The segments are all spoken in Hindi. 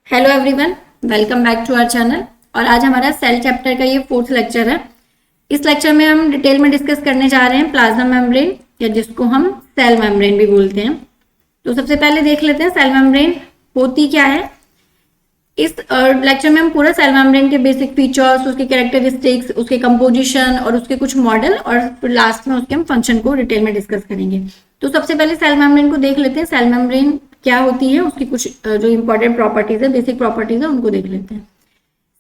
Hello everyone, welcome back to our channel. और आज हमारा सेल चैप्टर का ये 4th लेक्चर है। इस लेक्चर में हम डिटेल में डिस्कस करने जा रहे हैं प्लाज्मा मेम्ब्रेन, या जिसको हम सेल मेम्ब्रेन भी बोलते हैं। तो सबसे पहले देख लेते हैं सेल मेम्ब्रेन होती क्या है। इस लेक्चर में हम पूरा सेल मेम्ब्रेन के बेसिक फीचर्स, उसके कैरेक्टरिस्टिक्स, उसके कंपोजिशन और उसके कुछ मॉडल, और फिर लास्ट में उसके हम फंक्शन को डिटेल में डिस्कस करेंगे। तो सबसे पहले सेल मेम्ब्रेन को देख लेते हैं। सेल मेम्ब्रेन क्या होती है, उसकी कुछ जो इंपॉर्टेंट प्रॉपर्टीज है, बेसिक प्रॉपर्टीज है, उनको देख लेते हैं।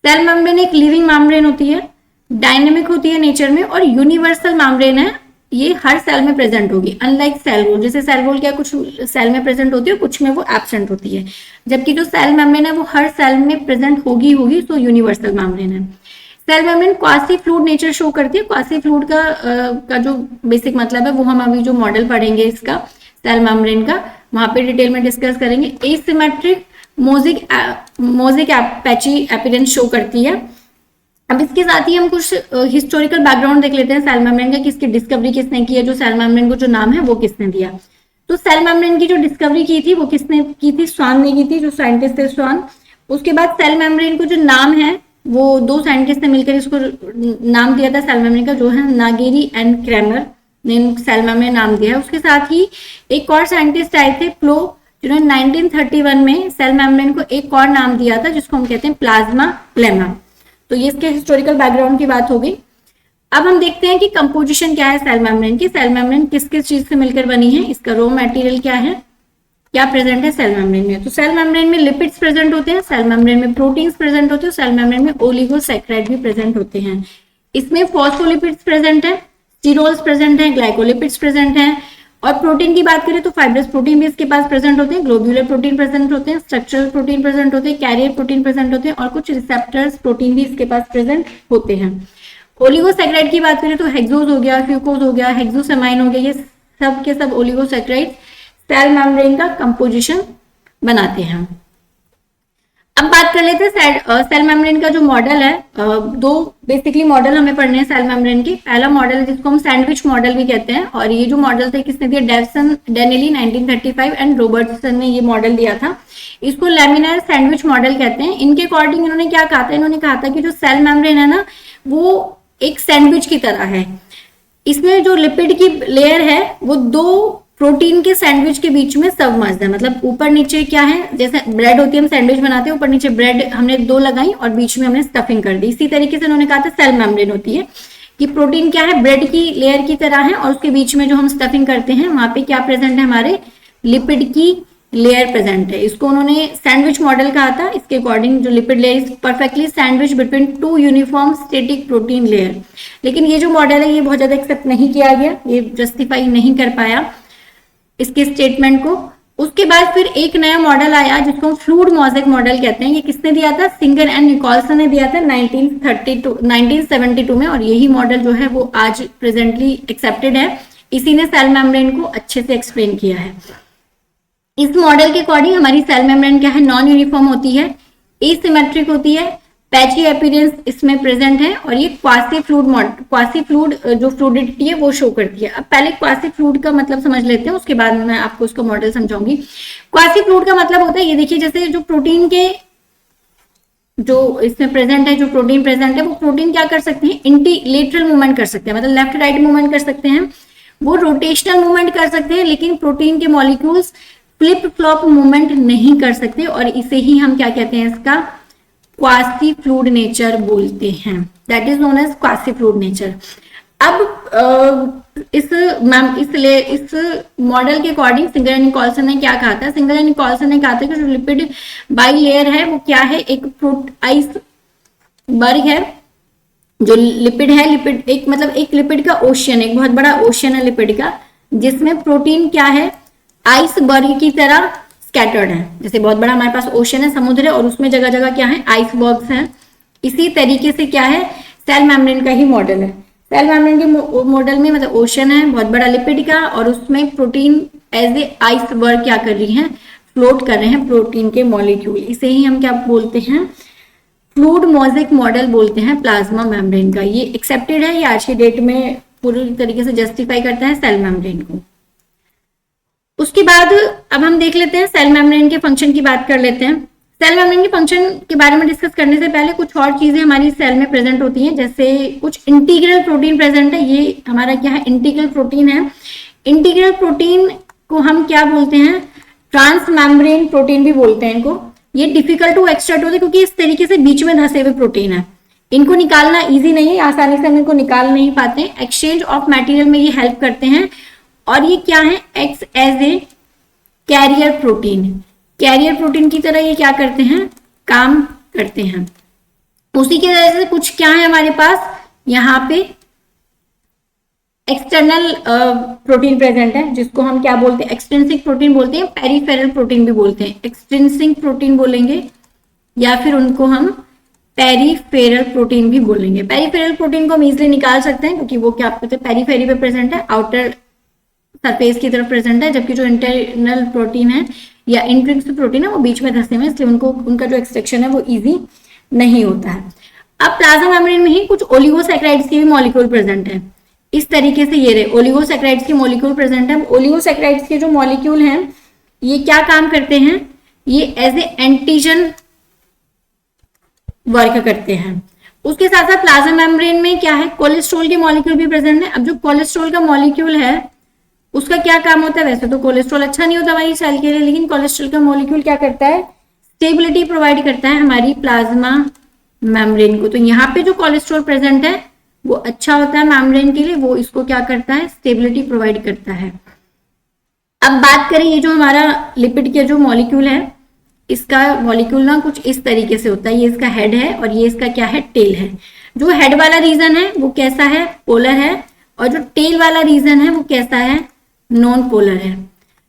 सेल मेम्ब्रेन एक लिविंग मेम्ब्रेन होती है, डायनेमिक होती है नेचर में, और यूनिवर्सल मेम्ब्रेन है। ये हर सेल में प्रेजेंट होगी, अनलाइक सेल वॉल। जैसे सेल वॉल क्या कुछ सेल में प्रेजेंट होती है, कुछ में वो एब्सेंट होती है, जबकि जो सेल मेम्ब्रेन है वो हर सेल में प्रेजेंट होगी, तो यूनिवर्सल मेम्ब्रेन है। Cell membrane quasi fluid nature show करती है। क्वासी फ्लूइड का जो बेसिक मतलब है वो हम अभी जो मॉडल पढ़ेंगे इसका सेल मेम्ब्रेन का, वहां पे डिटेल में डिस्कस करेंगे। Asymmetric mosaic patchy appearance show करती है। अब इसके साथ ही हम कुछ हिस्टोरिकल बैकग्राउंड देख लेते हैं सेल मेम्ब्रेन का, किसकी डिस्कवरी किसने की है, जो सेल मेम्ब्रेन को जो नाम है वो किसने दिया। तो सेल मेम्ब्रेन की जो डिस्कवरी की थी वो किसने की थी, स्वान ने की थी, जो साइंटिस्ट थे स्वान। उसके बाद सेल मेम्ब्रेन को जो नाम है वो दो साइंटिस्ट ने मिलकर इसको नाम दिया था सेल मेम्ब्रेन का, जो है नागेरी एंड क्रैमर ने सेल मेम्ब्रेन नाम दिया है। उसके साथ ही एक और साइंटिस्ट आए थे प्लो, जिन्होंने 1931 में सेल मेम्ब्रेन को एक और नाम दिया था, जिसको हम कहते हैं प्लाज्मा लेमा। तो ये इसके हिस्टोरिकल बैकग्राउंड की बात हो गई। अब हम देखते हैं कि कंपोजिशन क्या है सेल मेम्ब्रेन की। सेल मेम्ब्रेन किस किस चीज से मिलकर बनी है, इसका रॉ मटेरियल क्या है, क्या प्रेजेंट है सेल मेम्ब्रेन में। तो सेल मेम्ब्रेन में लिपिड्स प्रेजेंट होते हैं, सेल मेम्ब्रेन में प्रोटीन्स प्रेजेंट होते हैं, सेल मेम्ब्रेन में ओलिगोसैकेराइड भी प्रेजेंट होते हैं। इसमें फॉस्फोलिपिड्स प्रेजेंट है, स्टीरोल्स प्रेजेंट है, ग्लाइकोलिपिड्स प्रेजेंट है। और प्रोटीन की बात करें तो फाइब्रस प्रोटीन भी इसके पास प्रेजेंट होते हैं, ग्लोब्यूलर प्रोटीन प्रेजेंट होते हैं, स्ट्रक्चरल प्रोटीन प्रेजेंट होते हैं, कैरियर प्रोटीन प्रेजेंट होते हैं, और कुछ रिसेप्टर्स प्रोटीन भी इसके पास प्रेजेंट होते हैं। ओलिगोसैकेराइड की बात करें तो हेक्सोज हो गया, फ्यूकोज हो गया, हेक्सोसेमाइन हो गया, ये सब के सब ओलिगोसैकेराइड सेल मेम्ब्रेन का कंपोजिशन बनाते हैं। अब बात कर लेते हैं सेल मेम्ब्रेन का जो मॉडल है। दो बेसिकली मॉडल हमें पढ़ने हैं सेल मेम्ब्रेन के। पहला मॉडल जिसको हम सैंडविच मॉडल भी कहते हैं, और ये जो मॉडल थे किसने दिया, डेनेली 1935 एंड रॉबर्टसन ने ये मॉडल दिया था। इसको लैमिनार सैंडविच मॉडल कहते हैं। इनके अकॉर्डिंग इन्होंने क्या कहा था, इन्होंने कहा था कि जो सेल मेम्ब्रेन है ना वो एक सैंडविच की तरह है। इसमें जो लिपिड की लेयर है वो दो प्रोटीन के सैंडविच के बीच में सबमर्ज्ड है। मतलब ऊपर नीचे क्या है, जैसे ब्रेड होती है, हम सैंडविच बनाते हैं, ऊपर नीचे ब्रेड हमने दो लगाई और बीच में हमने स्टफिंग कर दी। इसी तरीके से उन्होंने कहा था सेल मेम्ब्रेन होती है कि प्रोटीन क्या है, ब्रेड की लेयर की तरह है, और उसके बीच में जो हम स्टफिंग करते हैं वहां पे क्या प्रेजेंट है, हमारे लिपिड की लेयर प्रेजेंट है। इसको उन्होंने सैंडविच मॉडल कहा था। इसके अकॉर्डिंग जो lipid layer is perfectly sandwich between two uniform static protein layer. लेकिन ये जो मॉडल है ये बहुत ज्यादा एक्सेप्ट नहीं किया गया, ये जस्टिफाई नहीं कर पाया इसके स्टेटमेंट को। उसके बाद फिर एक नया मॉडल आया जिसको फ्लूइड मोज़ेक मॉडल कहते हैं। ये किसने दिया था, सिंगर एंड निकोलसन ने दिया था 1972 में, और यही मॉडल जो है वो आज प्रेजेंटली एक्सेप्टेड है। इसी ने सेल मेम्ब्रेन को अच्छे से एक्सप्लेन किया है। इस मॉडल के अकॉर्डिंग हमारी सेल मेम्ब्रेन क्या है, नॉन यूनिफॉर्म होती है, एसिमेट्रिक होती है, पैची अपीयरेंस इसमें प्रेजेंट है, और ये क्वासी फ्लूइड जो फ्लूइडिटी है वो शो करती है। अब पहले क्वासी फ्लूइड का मतलब समझ लेते हैं, उसके बाद मैं आपको उसका मॉडल समझाऊंगी। क्वासी फ्लूइड का मतलब होता है, ये देखिए जैसे जो प्रोटीन के जो इसमें प्रेजेंट है, जो प्रोटीन प्रेजेंट है, वो प्रोटीन क्या कर सकते हैं, इंटीलेटरल मूवमेंट कर सकते हैं, मतलब लेफ्ट राइट मूवमेंट कर सकते हैं, वो रोटेशनल मूवमेंट कर सकते हैं, लेकिन प्रोटीन के मॉलिक्यूल्स फ्लिप फ्लॉप मूवमेंट नहीं कर सकते, और इसे ही हम क्या कहते हैं, इसका क्वासी फ्लूइड नेचर बोलते हैं। That is known as quasi fluid nature. अब इस मॉडल के अकॉर्डिंग सिंगर एंड निकोलसन ने क्या कहा था, सिंगर एंड निकोलसन ने कहा था कि जो लिपिड बाई लेयर है वो क्या है, एक आइसबर्ग है। जो लिपिड है, लिपिड एक मतलब एक लिपिड का ओशियन, एक बहुत बड़ा ओशियन है लिपिड का, जिसमें प्रोटीन क्या है, आइसबर्ग की तरह स्कैटर्ड है। जैसे बहुत बड़ा हमारे पास ओशन है, समुद्र है, और उसमें जगह जगह क्या है, आइसबर्ग्स हैं। इसी तरीके से क्या है, सेल मेम्ब्रेन का ही मॉडल है। सेल मेम्ब्रेन के मॉडल में मतलब ओशन है बहुत बड़ा लिपिड का, और उसमें प्रोटीन एज ए आइसबर्ग क्या कर रही है, फ्लोट कर रहे हैं प्रोटीन के मॉलिक्यूल। इसे ही हम क्या बोलते हैं, फ्लूइड मोज़ेक मॉडल बोलते हैं प्लाज्मा मेम्ब्रेन का। ये एक्सेप्टेड है, ये आज के डेट में पूरी तरीके से जस्टिफाई करता है सेल मेम्ब्रेन को। उसके बाद अब हम देख लेते हैं सेल मेम्ब्रेन के फंक्शन की बात कर लेते हैं। सेल मेम्ब्रेन के फंक्शन के बारे में डिस्कस करने से पहले कुछ और चीजें हमारी सेल में प्रेजेंट होती हैं, जैसे कुछ इंटीग्रल प्रोटीन प्रेजेंट है। ये हमारा क्या है, इंटीग्रल प्रोटीन है। इंटीग्रल प्रोटीन को हम क्या बोलते हैं, ट्रांस मेम्ब्रेन प्रोटीन भी बोलते हैं इनको। ये डिफिकल्ट टू एक्सट्रैक्ट होते हैं क्योंकि इस तरीके से बीच में धंसे हुए प्रोटीन है, इनको निकालना इजी नहीं है, आसानी से हम इनको निकाल नहीं पाते। एक्सचेंज ऑफ मटेरियल में ये हेल्प करते हैं। और ये क्या है, X as a carrier protein. Carrier protein की तरह ये क्या करते हैं, काम करते हैं। उसी की वजह से कुछ क्या है हमारे पास यहाँ पे एक्सटर्नल प्रोटीन प्रेजेंट है, जिसको हम क्या बोलते हैं, एक्सट्रिंसिक प्रोटीन बोलते हैं, पेरिफेरल प्रोटीन भी बोलते हैं। एक्सट्रिंसिक प्रोटीन बोलेंगे या फिर उनको हम पेरिफेरल प्रोटीन भी बोलेंगे। पेरिफेरल प्रोटीन को हम इजिली निकाल सकते हैं क्योंकि वो क्या कहते हैं, पेरिफेरी पे प्रेजेंट है, आउटर सरफेस की तरफ प्रेजेंट है, जबकि जो इंटरनल प्रोटीन है या इंट्रिंसिक प्रोटीन है वो बीच में धंसे हुए, इसलिए उनको उनका जो एक्सट्रैक्शन है वो इजी नहीं होता है। अब प्लाज्मा मेम्ब्रेन में ही कुछ ओलिगोसैकेराइड्स के भी मॉलिक्यूल प्रेजेंट है। इस तरीके से ये रहे, ओलिगोसैकेराइड्स के मॉलिक्यूल प्रेजेंट है। ओलिगोसैकेराइड्स के जो मॉलिक्यूल हैं ये क्या काम करते हैं, ये एज ए एंटीजन वर्क करते हैं। उसके साथ साथ प्लाज्मा मेम्ब्रेन में क्या है, कोलेस्ट्रॉल के मॉलिक्यूल भी प्रेजेंट है। अब जो कोलेस्ट्रॉल का मॉलिक्यूल है उसका क्या काम होता है, वैसे तो कोलेस्ट्रॉल अच्छा नहीं होता हमारी सेल के लिए, लेकिन कोलेस्ट्रॉल का मॉलिक्यूल क्या करता है, स्टेबिलिटी प्रोवाइड करता है हमारी प्लाज्मा मेम्ब्रेन को। तो यहाँ पे जो कोलेस्ट्रॉल प्रेजेंट है वो अच्छा होता है मेम्ब्रेन के लिए, वो इसको क्या करता है, स्टेबिलिटी प्रोवाइड करता है। अब बात करें ये जो हमारा लिपिड के जो मॉलिक्यूल है, इसका मॉलिक्यूल ना कुछ इस तरीके से होता है। ये इसका हेड है और ये इसका क्या है, टेल है। जो हेड वाला रीजन है वो कैसा है, पोलर है, और जो टेल वाला रीजन है वो कैसा है, नॉन पोलर है।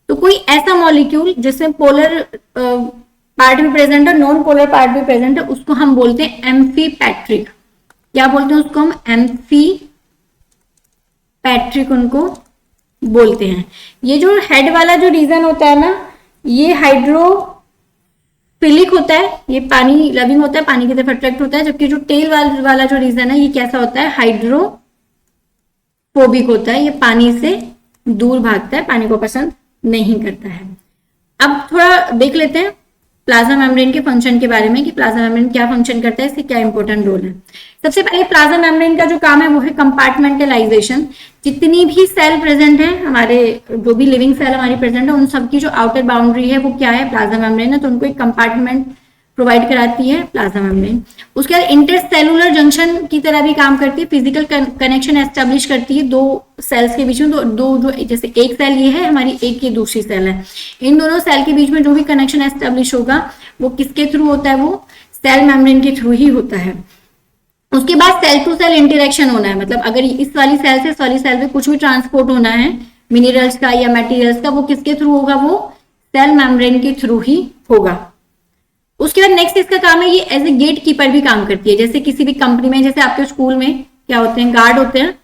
तो कोई ऐसा मॉलिक्यूल जिसमें पोलर पार्ट भी प्रेजेंट है, नॉन पोलर पार्ट भी प्रेजेंट है, उसको हम बोलते हैं एम्फीपैट्रिक। क्या बोलते हैं उसको हम, एम्फीपैट्रिक उनको बोलते हैं। ये जो हेड वाला जो रीजन होता है ना, ये हाइड्रोफिलिक होता है, ये पानी लविंग होता है, पानी की तरफ अट्रैक्ट होता है, जबकि जो टेल वाला जो रीजन है ये कैसा होता है, हाइड्रोफोबिक होता है, ये पानी से दूर भागता है, पानी को पसंद नहीं करता है। अब थोड़ा देख लेते हैं प्लाज्मा मेम्ब्रेन के फंक्शन के बारे में कि प्लाज्मा मेम्ब्रेन क्या फंक्शन करता है, इससे क्या इंपॉर्टेंट रोल है। सबसे पहले प्लाज्मा मेम्ब्रेन का जो काम है वो है कंपार्टमेंटलाइजेशन। जितनी भी सेल प्रेजेंट है हमारे, जो भी लिविंग सेल हमारी प्रेजेंट है, उन सबकी जो आउटर बाउंड्री है वो क्या है, प्लाज्मा मेम्ब्रेन है। तो उनको एक कंपार्टमेंट प्रोवाइड कराती है प्लाज्मा मेम्ब्रेन। उसके बाद इंटरसेलुलर जंक्शन की तरह भी काम करती है, फिजिकल कनेक्शन एस्टेब्लिश करती है दो सेल्स के बीच में। दो जो जैसे एक सेल ये है हमारी, एक ये दूसरी सेल है, इन दोनों सेल के बीच में जो भी कनेक्शन एस्टेब्लिश होगा वो किसके थ्रू होता है, वो सेल मेम्ब्रेन के थ्रू ही होता है। उसके बाद सेल टू सेल इंटरेक्शन होना है, मतलब अगर इस वाली सेल से इस वाली सेल में कुछ भी ट्रांसपोर्ट होना है मिनरल्स का या मटेरियल्स का, वो किसके थ्रू होगा, वो सेल मेम्ब्रेन के थ्रू ही होगा। उसके बाद नेक्स्ट इसका काम है, ये एज ए गेट कीपर भी काम करती है। जैसे किसी भी कंपनी में, जैसे आपके स्कूल में क्या होते हैं, गार्ड होते हैं,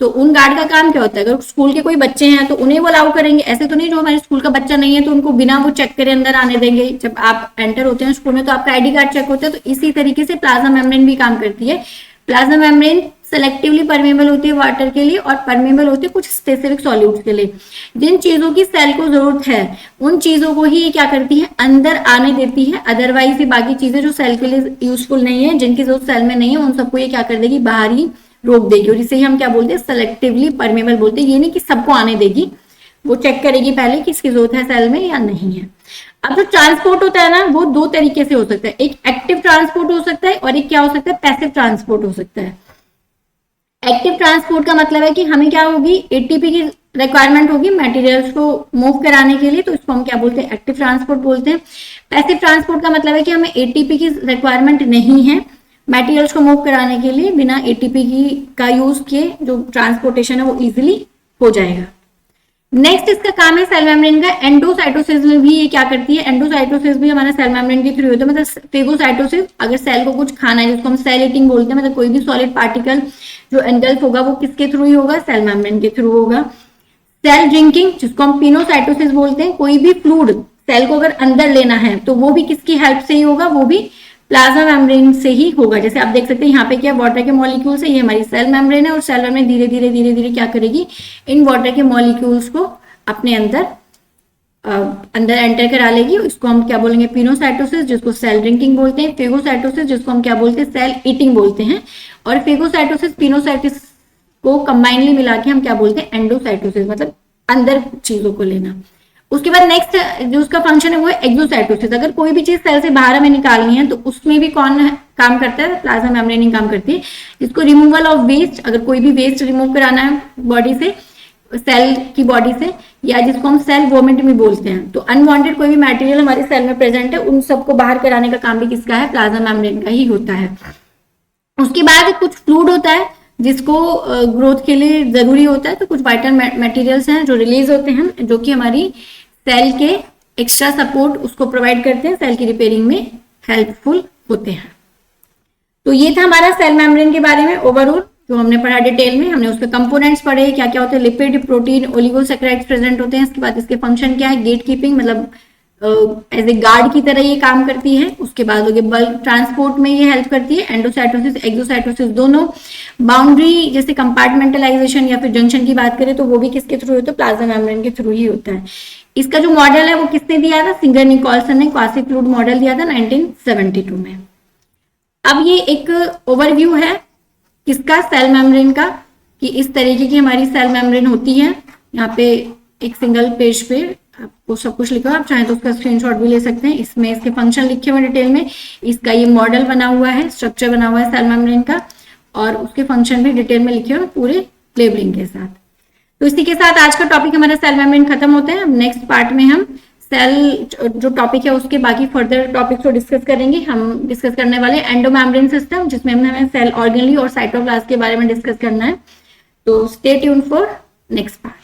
तो उन गार्ड का काम क्या होता है, अगर स्कूल के कोई बच्चे हैं तो उन्हें वो अलाउ करेंगे। ऐसे तो नहीं जो हमारे स्कूल का बच्चा नहीं है तो उनको बिना वो चेक करे अंदर आने देंगे। जब आप एंटर होते हैं स्कूल में तो आपका आईडी कार्ड चेक होता है, तो इसी तरीके से प्लाज्मा मेम्ब्रेन भी काम करती है। प्लाज्मा मेम्ब्रेन सेलेक्टिवली परमेबल होती है वाटर के लिए और परमेबल होती है कुछ स्पेसिफिक सॉल्यूट्स के लिए। जिन चीजों की सेल को जरूरत है उन चीजों को ही ये क्या करती है, अंदर आने देती है। अदरवाइज ये बाकी चीजें जो सेल के लिए यूजफुल नहीं है, जिनकी जरूरत सेल में नहीं है, उन सबको ये क्या कर देगी, बाहर ही रोक देगी। और इसे ही हम क्या बोलते हैं, सेलेक्टिवली परमेबल बोलते हैं। ये नहीं कि सबको आने देगी, वो चेक करेगी पहले कि इसकी जरूरत है सेल में या नहीं है। अब जो ट्रांसपोर्ट होता है ना, वो दो तरीके से हो सकता है। एक एक्टिव ट्रांसपोर्ट हो सकता है और एक क्या हो सकता है, पैसिव ट्रांसपोर्ट हो सकता है। एक्टिव ट्रांसपोर्ट का मतलब है कि हमें क्या होगी, एटीपी की रिक्वायरमेंट होगी मटेरियल्स को मूव कराने के लिए, तो इसको हम क्या बोलते हैं, एक्टिव ट्रांसपोर्ट बोलते हैं। पैसिव ट्रांसपोर्ट का मतलब है कि हमें एटीपी की रिक्वायरमेंट नहीं है मटेरियल्स को मूव कराने के लिए, बिना एटीपी का यूज किए जो ट्रांसपोर्टेशन है वो इजिली हो जाएगा। नेक्स्ट इसका काम है सेल मेम्ब्रेन का एंडोसाइटोसिस में भी ये क्या करती है, एंडोसाइटोसिस भी हमारा सेल मेम्ब्रेन के थ्रू होता है। मतलब फेगोसाइटोसिस, अगर सेल को कुछ खाना है जिसको हम सेल ईटिंग बोलते हैं, मतलब कोई भी सॉलिड पार्टिकल जो एंगल्फ होगा वो किसके थ्रू ही होगा, सेल मेम्ब्रेन के थ्रू होगा। सेल ड्रिंकिंग जिसको हम पिनोसाइटोसिस बोलते हैं, कोई भी फ्लूइड सेल को अगर अंदर लेना है तो वो भी किसकी हेल्प से ही होगा, वो भी प्लाज्मा मेम्ब्रेन से ही होगा। जैसे आप देख सकते हैं यहाँ पे क्या वाटर के मॉलिक्यूल्स है, ये हमारी सेल मेम्ब्रेन है और सेल मेम्ब्रेन धीरे धीरे क्या करेगी, इन वाटर के मॉलिक्यूल्स को अपने अंदर अंदर एंटर करा लेगी। इसको हम क्या बोलेंगे, पिनोसाइटोसिस, जिसको सेल ड्रिंकिंग बोलते हैं, फेगोसाइटोसिस जिसको हम क्या बोलते हैं, सेल ईटिंग बोलते हैं, और फेगोसाइटोसिस पिनोसाइटिस को कंबाइनली मिला के हम क्या बोलते हैं, एंडोसाइटोसिस, मतलब अंदर चीजों को लेना। उसके बाद नेक्स्ट जो उसका फंक्शन है वो है एक्सोसाइटोसिस। अगर कोई भी चीज सेल से बाहर हमें निकालनी है तो उसमें भी कौन काम करता है, प्लाज्मा मेम्ब्रेन काम करती है, जिसको रिमूवल ऑफ वेस्ट, अगर कोई भी वेस्ट रिमूव कराना है बॉडी से, सेल की बॉडी से, या जिसको हम सेल वोमिट भी बोलते हैं, तो अनवांटेड कोई भी मटेरियल हमारे सेल में प्रेजेंट है उन सबको बाहर कराने का काम भी किसका है, प्लाज्मा मेम्ब्रेन का ही होता है। उसके बाद कुछ फ्लूइड होता है जिसको ग्रोथ के लिए जरूरी होता है, तो कुछ वाइटल मटेरियल्स हैं जो रिलीज होते हैं, जो कि हमारी सेल के एक्स्ट्रा सपोर्ट उसको प्रोवाइड करते हैं, सेल की रिपेयरिंग में हेल्पफुल होते हैं। तो ये था हमारा सेल मेम्ब्रेन के बारे में ओवरऑल जो हमने पढ़ा डिटेल में। हमने उसके कंपोनेंट्स पढ़े, क्या क्या होते हैं, लिपिड, प्रोटीन, ओलिगोसैकेराइड्स प्रेजेंट होते हैं। इसके बाद इसके फंक्शन क्या है, गेट कीपिंग, मतलब एज ए गार्ड की तरह ये काम करती है। उसके बाद हो गया बल्क ट्रांसपोर्ट में ये हेल्प करती है, एंडोसाइटोसिस एक्सोसाइटोसिस दोनों। बाउंड्री जैसे कंपार्टमेंटलाइजेशन या फिर जंक्शन की बात करें तो वो भी किसके थ्रू होता है, प्लाज्मा मेम्ब्रेन के थ्रू ही होता है। इसका जो मॉडल है वो किसने दिया था, सिंगर निकोलसन ने क्वासी फ्लूइड मॉडल दिया था 1972 में। अब ये एक ओवरव्यू है किसका, सेल मेम्ब्रेन का, कि इस तरीके की हमारी सेल मेम्ब्रेन होती है। यहाँ पे एक सिंगल पेज पे आपको सब कुछ लिखा, आप चाहें तो उसका स्क्रीनशॉट भी ले सकते हैं। इसमें इसके फंक्शन लिखे हुए डिटेल में, इसका ये मॉडल बना हुआ है, स्ट्रक्चर बना हुआ है सेल मेम्ब्रेन का, और उसके फंक्शन भी डिटेल में लिखे हुए पूरे लेबलिंग के साथ। तो इसी के साथ आज का टॉपिक हमारा सेल मेम्ब्रेन खत्म होता है। नेक्स्ट पार्ट में हम सेल जो टॉपिक है उसके बाकी फर्दर टॉपिक्स को डिस्कस करेंगे। हम डिस्कस करने वाले एंडो मेम्ब्रेन सिस्टम, जिसमें हमें सेल ऑर्गेनली और साइटोप्लाज्म के बारे में डिस्कस करना है। तो stay tune for next part.